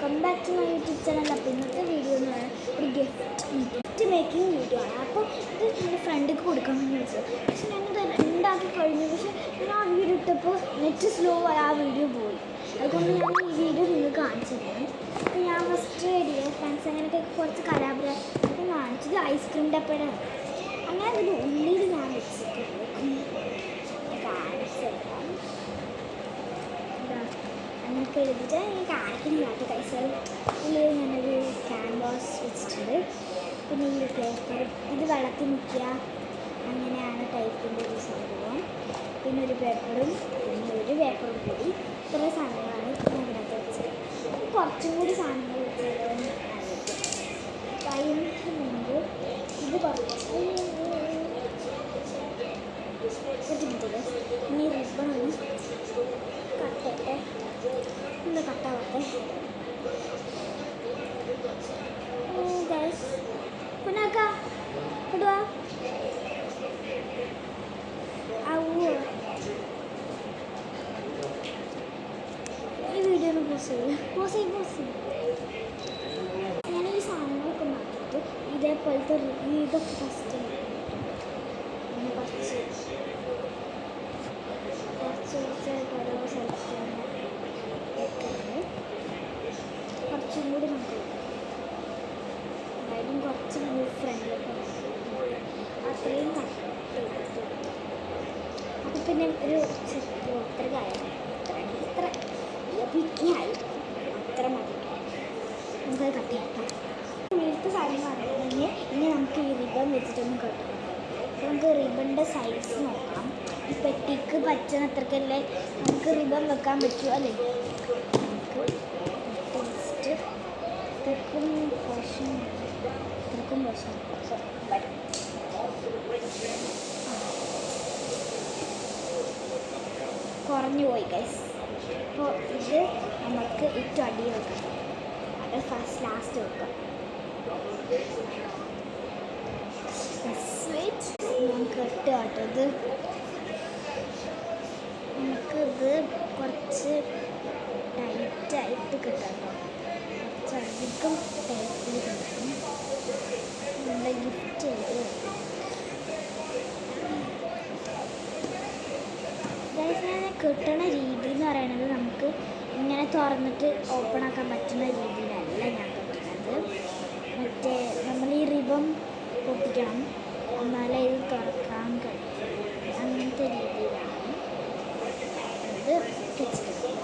Welcome back to my YouTube channel. അപ്പോൾ ഇന്നത്തെ video എന്ന് പറയുന്നത് ഒരു ഗിഫ്റ്റ് മേക്കിംഗ് വീഡിയോ ആണ്. അപ്പോൾ ഇത് എൻ്റെ ഫ്രണ്ടിക്ക് കൊടുക്കാൻ വേണ്ടി വെച്ചത്. പക്ഷെ ഞാനിത് ഉണ്ടാക്കി കഴിഞ്ഞു. പക്ഷേ ഞാൻ ആ വീഡിയോ ഇട്ടപ്പോൾ നെറ്റ് സ്ലോ ആയി ആ വീഡിയോ പോയി. അതുകൊണ്ട് ഞാൻ ഈ വീഡിയോ നിങ്ങൾക്ക് കാണിച്ചു തരാം. അപ്പോൾ ഞാൻ ഫസ്റ്റ് ഫ്രണ്ട്സ് അങ്ങനെയൊക്കെ കുറച്ച് കലാപരമൊക്കെ കാണിച്ചത് ഐസ്ക്രീം ഡപ്പയാണ്. അങ്ങനെ അതിൻ്റെ ഉള്ളിൽ ഞാൻ വെച്ചിട്ടുണ്ട്. കാണിച്ചു തരാം. അങ്ങനെയൊക്കെ എഴുതിയിട്ട് ഞാൻ കാണിക്കുന്നില്ലാത്ത കൈസാലും ഉള്ളിൽ ഞാനൊരു ക്യാൻവാസ് വെച്ചിട്ടുണ്ട്. പിന്നെ ഈ പേപ്പർ ഇത് വെള്ളത്തിൽ മുക്കുക, അങ്ങനെയാണ് ടൈപ്പിൻ്റെ ഒരു സംഭവം. പിന്നെ ഒരു പേപ്പറും പിന്നെ ഒരു പേപ്പറും കൂടി ഇത്ര സാധനങ്ങളാണ് ഞാൻ ഇതിനകത്ത് വെച്ചത്. കുറച്ചും കൂടി സാധനങ്ങൾ വെച്ചത് അതിന് മുമ്പ് ഇത് കുറച്ച് ബുദ്ധിമുട്ടില്ല. ഇനി റിബണൊന്ന് കട്ടട്ടെ, ഒന്ന് കട്ടാവട്ടെ. കുനാക്ക ഇടുക ഈ വീഡിയോ ഒന്ന് പോസ് ചെയ്യും. ഞാൻ ഈ സാധനങ്ങളൊക്കെ മാറ്റിയിട്ട് ഇതേപോലത്തെ ഇതൊക്കെ ഫസ്റ്റ് കുറച്ചായിട്ട് ഓരോ സ്ഥലത്ത് കുറച്ചും കൂടി നമുക്ക് അതായത് കുറച്ച് ഫ്രണ്ടിലേക്ക് അത്രയും കട്ട് ചെയ്തിട്ട് അപ്പോൾ പിന്നെ ഒരു ഇത്ര കാര്യം ഇത്ര പിക്കിയായി അത്ര മതി. നമുക്കത് കട്ട് ചെയ്യാം. വീട്ടിലത്തെ സാധനങ്ങൾ അറിയണമെങ്കിൽ ഇനി നമുക്ക് ഈ റിബൺ വെച്ചിട്ടൊന്ന് കട്ട് ചെയ്യാം. അപ്പോൾ നമുക്ക് റിബണിൻ്റെ സൈസ് നോക്കാം. ഈ പെട്ടിക്ക് പറ്റുന്ന അത്രക്കല്ലേ നമുക്ക് റിബൺ വെക്കാൻ പറ്റുമോ അല്ലേ? നമുക്ക് ടെസ്റ്റ് ഇത്രക്കും പോഷൻ വരും. കുറഞ്ഞു പോയി ഗൈസ്. അപ്പോൾ ഇത് നമുക്ക് ഏറ്റവും അടിയിൽ വെക്കാം. അത് ഫസ്റ്റ് ലാസ്റ്റ് വെക്കാം. നമുക്ക് ഇട്ട് കാട്ടത് നമുക്കിത് കുറച്ച് ടൈറ്റായിട്ട് കിട്ടാം കേട്ടോ. കുറച്ചധികം ടൈറ്റിൽ കിട്ടും. നമ്മുടെ ഗിഫ്റ്റ് ചെയ്ത് കിട്ടണ രീതി എന്ന് പറയുന്നത് നമുക്ക് ഇങ്ങനെ തുറന്നിട്ട് ഓപ്പൺ ആക്കാൻ പറ്റുന്ന രീതിയിലല്ല ഞാൻ കിട്ടുന്നത്. മറ്റേ നമ്മൾ ഈ റിബൺ പൊട്ടിക്കണം, എന്നാലേ ഇത് തുറക്കാൻ കഴിയും. അങ്ങനത്തെ രീതിയിലാണ് ഇത് വെച്ചിട്ടുള്ളത്.